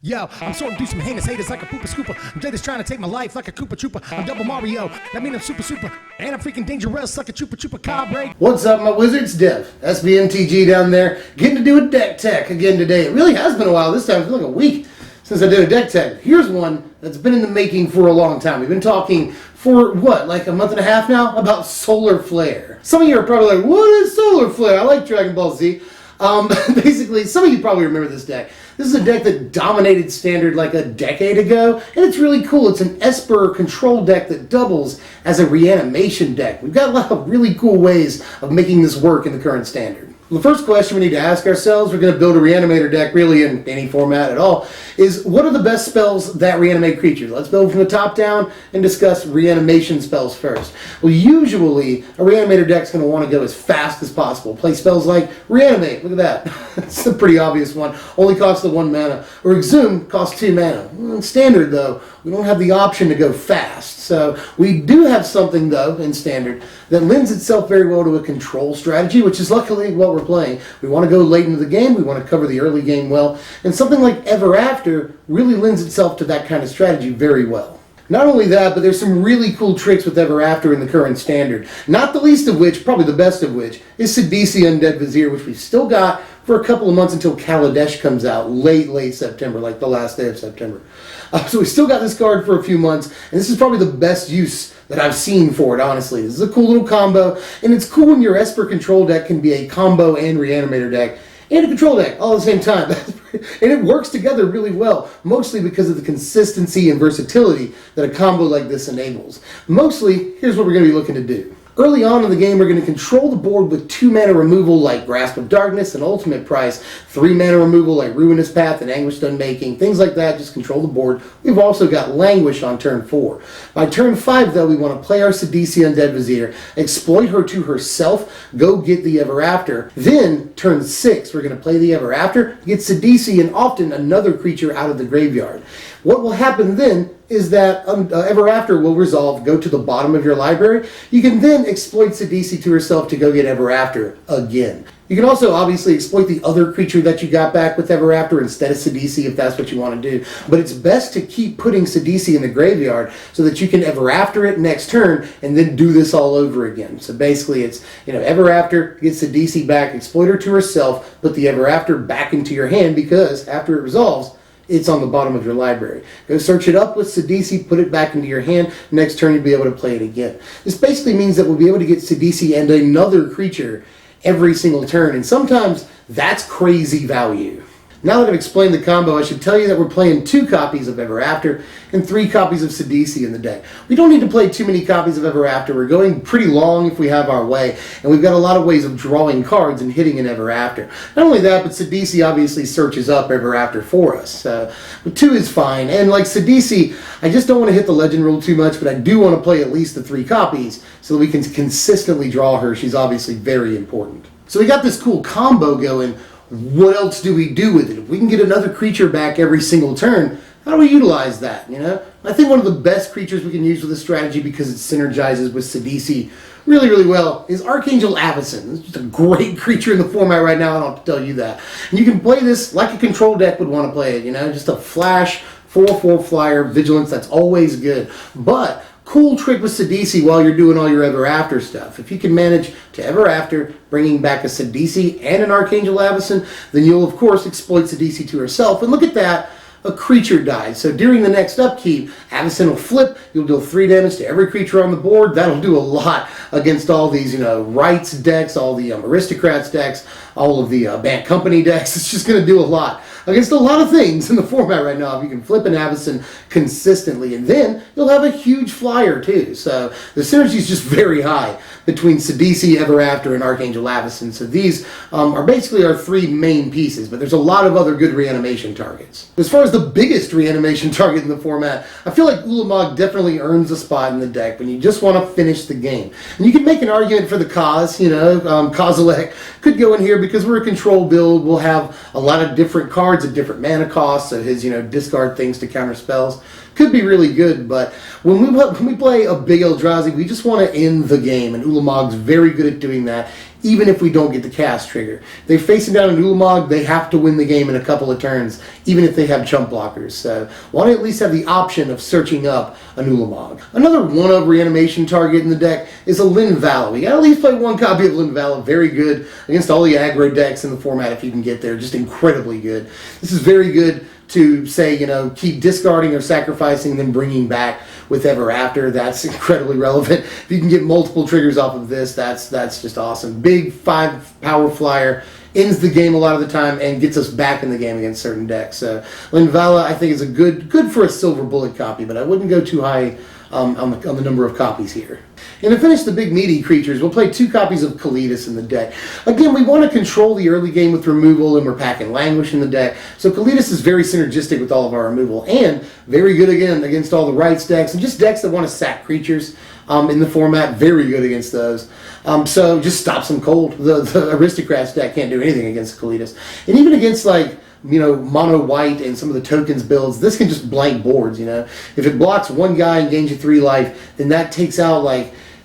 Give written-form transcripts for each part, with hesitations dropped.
Yo, I'm sorting through some heinous haters like a pooper scooper. I'm Jace trying to take my life like a Koopa Trooper. I'm Double Mario, that mean I'm super. And I'm freaking dangerous like a Chupa Cabre. What's up, my wizards? Dev, SBMTG down there, getting to do a deck tech again today. It really has been a while. This time it's been like a week since I did a deck tech. Here's one that's been in the making for a long time. We've been talking for, what, like a month and a half now about Solar Flare. Some of you are probably like, what is Solar Flare? I like Dragon Ball Z. Basically, some of you probably remember this deck. This is a deck that dominated Standard like a decade ago, and it's really cool. It's an Esper control deck that doubles as a reanimation deck. We've got a lot of really cool ways of making this work in the current Standard. The first question we need to ask ourselves, we're going to build a Reanimator deck really in any format at all, is what are the best spells that reanimate creatures? Let's build from the top down and discuss reanimation spells first. Well, usually a Reanimator deck's going to want to go as fast as possible. Play spells like Reanimate, look at that. It's a pretty obvious one. Only costs the 1 mana. Or Exhume costs 2 mana. In Standard, though, we don't have the option to go fast. So we do have something, though, in Standard that lends itself very well to a control strategy, which is luckily what we're playing. We want to go late into the game. We want to cover the early game well. And something like Ever After really lends itself to that kind of strategy very well. Not only that, but there's some really cool tricks with Ever After in the current Standard. Not the least of which, probably the best of which, is Sidisi Undead Vizier, which we've still got for a couple of months until Kaladesh comes out late September, like the last day of September. So we still got this card for a few months, and this is probably the best use that I've seen for it, honestly. This is a cool little combo, and it's cool when your Esper control deck can be a combo and Reanimator deck, and a control deck all at the same time. And it works together really well, mostly because of the consistency and versatility that a combo like this enables. Mostly, here's what we're going to be looking to do. Early on in the game, we're going to control the board with 2 mana removal like Grasp of Darkness and Ultimate Price, 3 mana removal like Ruinous Path and Anguished Unmaking, things like that, just control the board. We've also got Languish on turn 4. By turn 5, though, we want to play our Sidisi Undead Vizier, exploit her to herself, go get the Ever After. Then, turn 6, we're going to play the Ever After, get Sidisi and often another creature out of the graveyard. What will happen then is that Ever After will resolve, go to the bottom of your library. You can then exploit Sidisi to herself to go get Ever After again. You can also obviously exploit the other creature that you got back with Ever After instead of Sidisi if that's what you want to do. But it's best to keep putting Sidisi in the graveyard so that you can Ever After it next turn and then do this all over again. So basically it's, Ever After, get Sidisi back, exploit her to herself, put the Ever After back into your hand because after it resolves, it's on the bottom of your library. Go search it up with Sidisi, put it back into your hand. Next turn, you'll be able to play it again. This basically means that we'll be able to get Sidisi and another creature every single turn, and sometimes that's crazy value. Now that I've explained the combo, I should tell you that we're playing 2 copies of Ever After and 3 copies of Sidisi in the deck. We don't need to play too many copies of Ever After. We're going pretty long if we have our way, and we've got a lot of ways of drawing cards and hitting an Ever After. Not only that, but Sidisi obviously searches up Ever After for us. But 2 is fine, and like Sidisi, I just don't want to hit the legend rule too much, but I do want to play at least the 3 copies so that we can consistently draw her. She's obviously very important. So we got this cool combo going. What else do we do with it? If we can get another creature back every single turn, how do we utilize that, I think one of the best creatures we can use with this strategy because it synergizes with Sidisi really well is Archangel Avacyn. It's just a great creature in the format right now, I don't have to tell you that. And you can play this like a control deck would want to play it, just a flash, 4/4 flyer, vigilance, that's always good. But cool trick with Sidisi while you're doing all your Ever After stuff. If you can manage to Ever After, bringing back a Sidisi and an Archangel Avacyn, then you'll of course exploit Sidisi to herself. And look at that, a creature dies. So during the next upkeep, Avacyn will flip, you'll deal 3 damage to every creature on the board. That'll do a lot against all these, Rights decks, all the Aristocrats decks, all of the Bant Company decks. It's just going to do a lot against a lot of things in the format right now if you can flip an Avacyn consistently. And then you'll have a huge flyer too. So the synergy is just very high between Sidisi, Ever After, and Archangel Avacyn. So these are basically our 3 main pieces, but there's a lot of other good reanimation targets. As far as the biggest reanimation target in the format, I feel like Ulamog definitely earns a spot in the deck when you just want to finish the game. And you can make an argument for the cause, Kozilek could go in here because we're a control build. We'll have a lot of different cards at different mana costs, so his, discard things to counter spells could be really good, but when we play a big Eldrazi, we just want to end the game, and Ulamog's very good at doing that. even if we don't get the cast trigger. If they're facing down an Ulamog, they have to win the game in a couple of turns, even if they have chump blockers. So want to at least have the option of searching up an Ulamog. Another one-of reanimation target in the deck is a Linvala. We gotta at least play one copy of Linvala. Very good against all the aggro decks in the format if you can get there. Just incredibly good. This is very good to say, keep discarding or sacrificing, then bringing back with Ever After. That's incredibly relevant. If you can get multiple triggers off of this, that's just awesome. Big 5 power flyer, ends the game a lot of the time and gets us back in the game against certain decks. So Linvala, I think, is a good for a silver bullet copy, but I wouldn't go too high on the number of copies here. And to finish the big meaty creatures, we'll play 2 copies of Kalitas in the deck. Again, we want to control the early game with removal, and we're packing Languish in the deck. So Kalitas is very synergistic with all of our removal, and very good again against all the rights decks, and just decks that want to sack creatures in the format. Very good against those. So just stops them cold. The Aristocrats deck can't do anything against Kalitas. And even against mono white and some of the tokens builds, this can just blank boards, If it blocks one guy and gains you 3 life, then that takes out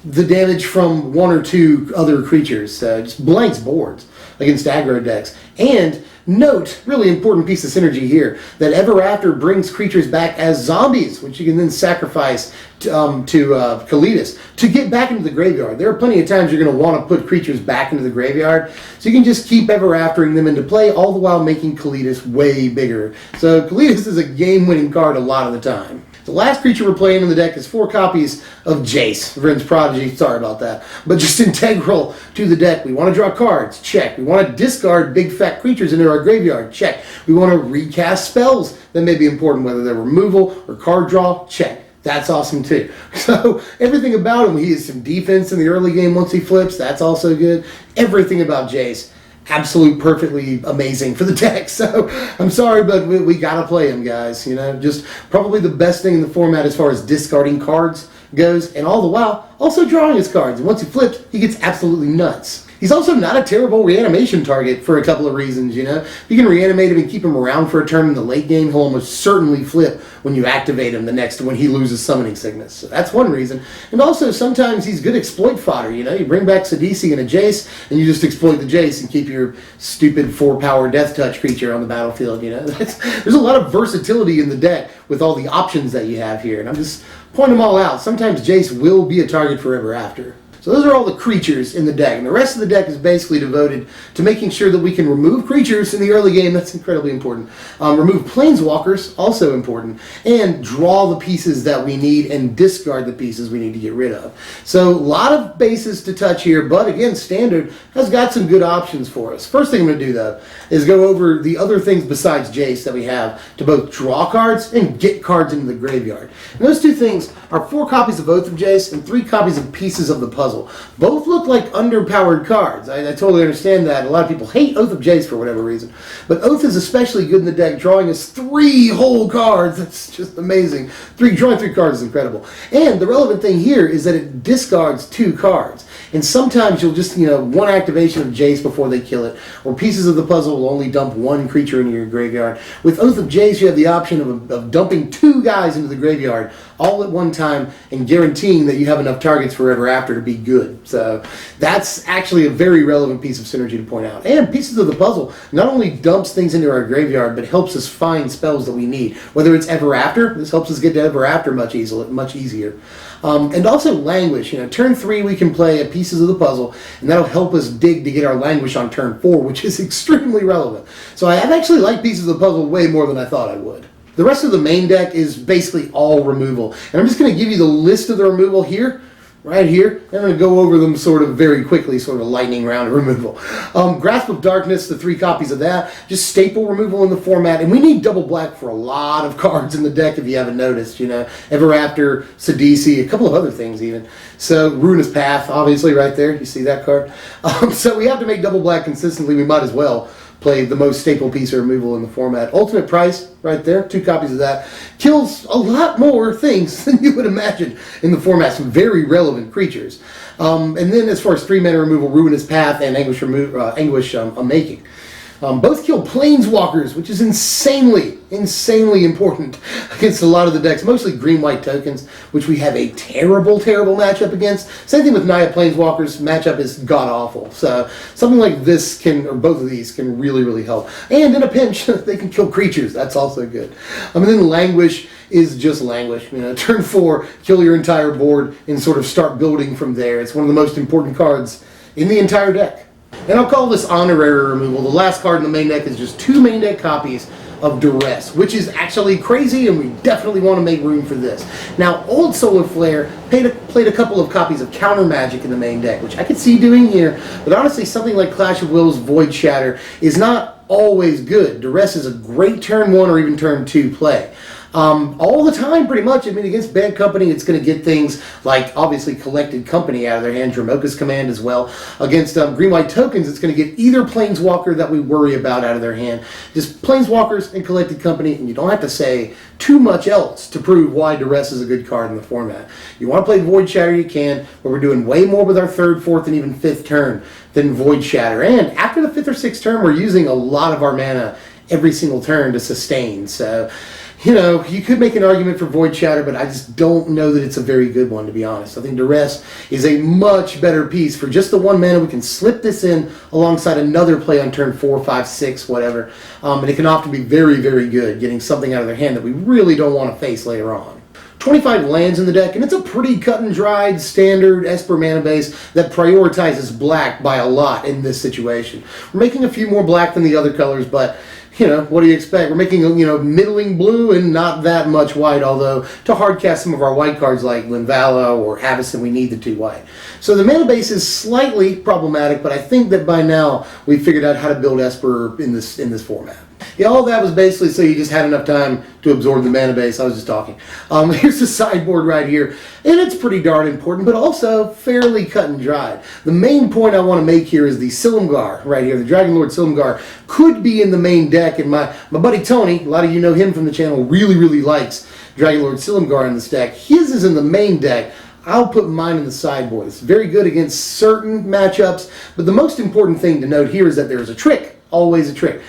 the damage from 1 or 2 other creatures. Just blanks boards against aggro decks. And note, really important piece of synergy here, that Ever After brings creatures back as zombies, which you can then sacrifice to Kalitas to get back into the graveyard. There are plenty of times you're going to want to put creatures back into the graveyard, so you can just keep Ever Aftering them into play, all the while making Kalitas way bigger. So Kalitas is a game-winning card a lot of the time. The last creature we're playing in the deck is 4 copies of Jace, Vryn's Prodigy. Sorry about that. But just integral to the deck. We want to draw cards. Check. We want to discard big fat creatures into our graveyard. Check. We want to recast spells that may be important, whether they're removal or card draw. Check. That's awesome too. So everything about him, he has some defense in the early game once he flips. That's also good. Everything about Jace, absolute perfectly amazing for the deck. So I'm sorry, but we gotta play him, guys. Just probably the best thing in the format as far as discarding cards goes, and all the while also drawing his cards. And once he flips, he gets absolutely nuts. He's also not a terrible reanimation target for a couple of reasons, If you can reanimate him and keep him around for a turn in the late game, he'll almost certainly flip when you activate him when he loses summoning sickness. So that's one reason. And also, sometimes he's good exploit fodder, You bring back Sidisi and a Jace, and you just exploit the Jace and keep your stupid 4-power Death Touch creature on the battlefield, There's a lot of versatility in the deck with all the options that you have here, and I'm just pointing them all out. Sometimes Jace will be a target for Ever After. So those are all the creatures in the deck, and the rest of the deck is basically devoted to making sure that we can remove creatures in the early game. That's incredibly important. Remove planeswalkers, also important, and draw the pieces that we need and discard the pieces we need to get rid of. So a lot of bases to touch here, but again, Standard has got some good options for us. First thing I'm going to do, though, is go over the other things besides Jace that we have to both draw cards and get cards into the graveyard. And those 2 things are 4 copies of Oath of Jace and 3 copies of Pieces of the Puzzle. Both look like underpowered cards. I totally understand that. A lot of people hate Oath of Jace for whatever reason. But Oath is especially good in the deck, drawing us 3 whole cards. That's just amazing. Drawing 3 cards is incredible. And the relevant thing here is that it discards 2 cards. And sometimes you'll just, one activation of Jace before they kill it, or Pieces of the Puzzle will only dump 1 creature into your graveyard. With Oath of Jace, you have the option of dumping 2 guys into the graveyard all at one time and guaranteeing that you have enough targets for Ever After to be good. So that's actually a very relevant piece of synergy to point out. And Pieces of the Puzzle not only dumps things into our graveyard, but helps us find spells that we need. Whether it's Ever After, this helps us get to Ever After much easier. And also Languish. Turn 3 we can play a Pieces of the Puzzle, and that'll help us dig to get our Languish on turn 4, which is extremely relevant. So I've actually liked Pieces of the Puzzle way more than I thought I would. The rest of the main deck is basically all removal. And I'm just going to give you the list of the removal here, right here. I'm going to go over them sort of very quickly, sort of a lightning round of removal. Grasp of Darkness, the 3 copies of that. Just staple removal in the format. And we need double black for a lot of cards in the deck if you haven't noticed. Ever After, Sidisi, a couple of other things even. So Ruinous Path, obviously right there. You see that card? So we have to make double black consistently. We might as well play the most staple piece of removal in the format. Ultimate Price, right there, 2 copies of that. Kills a lot more things than you would imagine in the format. Some very relevant creatures. And then as far as 3-mana removal, Ruinous Path and Anguish Making. Both kill planeswalkers, which is insanely important against a lot of the decks, mostly green-white tokens, which we have a terrible matchup against. Same thing with Naya planeswalkers. Matchup is god-awful. So something like this can, or both of these, can really help. And in a pinch, they can kill creatures. That's also good. And then Languish is just Languish. Turn 4, kill your entire board, and sort of start building from there. It's one of the most important cards in the entire deck. And I'll call this honorary removal. The last card in the main deck is just 2 main deck copies of Duress, which is actually crazy, and we definitely want to make room for this. Now, Old Solar Flare played a couple of copies of Counter Magic in the main deck, which I could see doing here, but honestly, something like Clash of Wills Void Shatter is not always good. Duress is a great turn 1 or even turn 2 play. All the time, pretty much. Against bad company, it's going to get things like, obviously, Collected Company out of their hand, Dromoka's Command as well. Against green-white tokens, it's going to get either Planeswalker that we worry about out of their hand. Just Planeswalkers and Collected Company, and you don't have to say too much else to prove why Duress is a good card in the format. You want to play Void Shatter, you can, but we're doing way more with our 3rd, 4th, and even 5th turn than Void Shatter. And after the 5th or 6th turn, we're using a lot of our mana every single turn to sustain, so you could make an argument for Void Shatter, but I just don't know that it's a very good one, to be honest. I think Duress is a much better piece. For just the 1 mana, we can slip this in alongside another play on turn 4, 5, 6, whatever. And it can often be very good, getting something out of their hand that we really don't want to face later on. 25 lands in the deck, and it's a pretty cut-and-dried standard Esper mana base that prioritizes black by a lot in this situation. We're making a few more black than the other colors, but what do you expect? We're making, middling blue and not that much white, although to hardcast some of our white cards like Linvala or Avacyn, we need the 2 white. So the mana base is slightly problematic, but I think that by now we've figured out how to build Esper in this format. Yeah, all that was basically so you just had enough time to absorb the mana base. I was just talking. Here's the sideboard right here, and it's pretty darn important, but also fairly cut and dried. The main point I want to make here is the Silumgar right here. The Dragon Lord Silumgar could be in the main deck, and my buddy Tony, a lot of you know him from the channel, really likes Dragon Lord Silumgar in this deck. His is in the main deck. I'll put mine in the sideboard. It's very good against certain matchups, but the most important thing to note here is that there is a trick. Always a trick.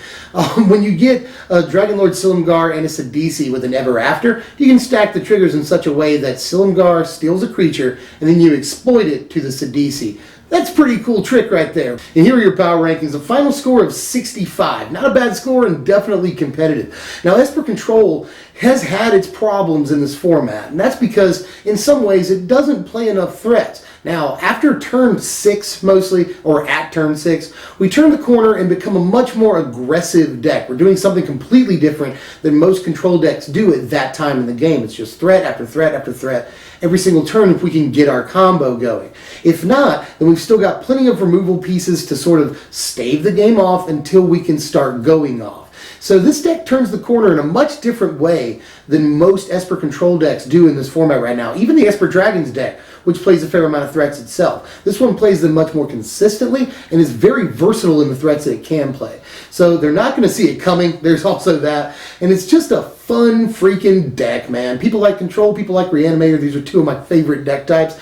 When you get a Dragon Lord Silumgar and a Sidisi with an Ever After, you can stack the triggers in such a way that Silumgar steals a creature, and then you exploit it to the Sidisi. That's a pretty cool trick right there. And here are your power rankings. A final score of 65. Not a bad score and definitely competitive. Now, Esper Control has had its problems in this format, and that's because in some ways it doesn't play enough threats. Now, after turn 6 mostly, or at turn 6, we turn the corner and become a much more aggressive deck. We're doing something completely different than most control decks do at that time in the game. It's just threat after threat after threat every single turn if we can get our combo going. If not, then we've still got plenty of removal pieces to sort of stave the game off until we can start going off. So this deck turns the corner in a much different way than most Esper Control decks do in this format right now. Even the Esper Dragons deck, which plays a fair amount of threats itself. This one plays them much more consistently and is very versatile in the threats that it can play. So they're not going to see it coming. There's also that. And it's just a fun freaking deck, man. People like Control, people like Reanimator. These are 2 of my favorite deck types.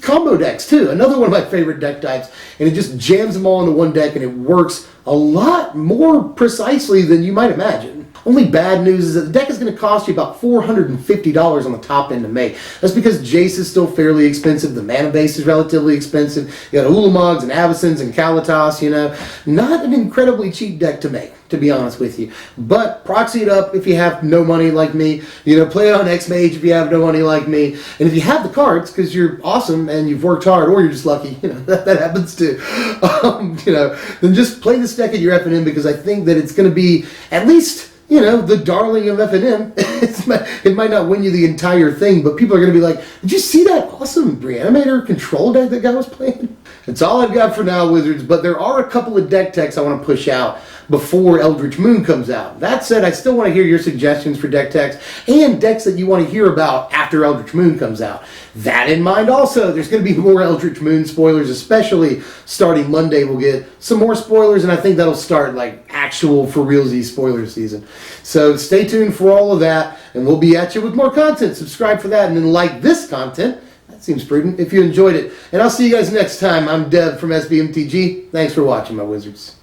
Combo decks, too. Another one of my favorite deck types. And it just jams them all into one deck, and it works a lot more precisely than you might imagine. Only bad news is that the deck is going to cost you about $450 on the top end to make. That's because Jace is still fairly expensive. The mana base is relatively expensive. You got Ulamogs and Avacyns and Kalatas, Not an incredibly cheap deck to make, to be honest with you. But proxy it up if you have no money like me. Play it on X-Mage if you have no money like me. And if you have the cards, because you're awesome and you've worked hard, or you're just lucky, that happens too. Then just play this deck at your FNM, because I think that it's going to be at least the darling of FNM. It might not win you the entire thing, but people are going to be like, did you see that awesome Reanimator Control deck that guy was playing? That's all I've got for now, Wizards, but there are a couple of deck techs I want to push out before Eldritch Moon comes out. That said, I still want to hear your suggestions for deck techs and decks that you want to hear about after Eldritch Moon comes out. That in mind also, there's going to be more Eldritch Moon spoilers, especially starting Monday. We'll get some more spoilers, and I think that'll start like actual for realsy spoiler season. So stay tuned for all of that, and we'll be at you with more content. Subscribe for that, and then like this content. That seems prudent if you enjoyed it. And I'll see you guys next time. I'm Dev from SBMTG. Thanks for watching, my Wizards.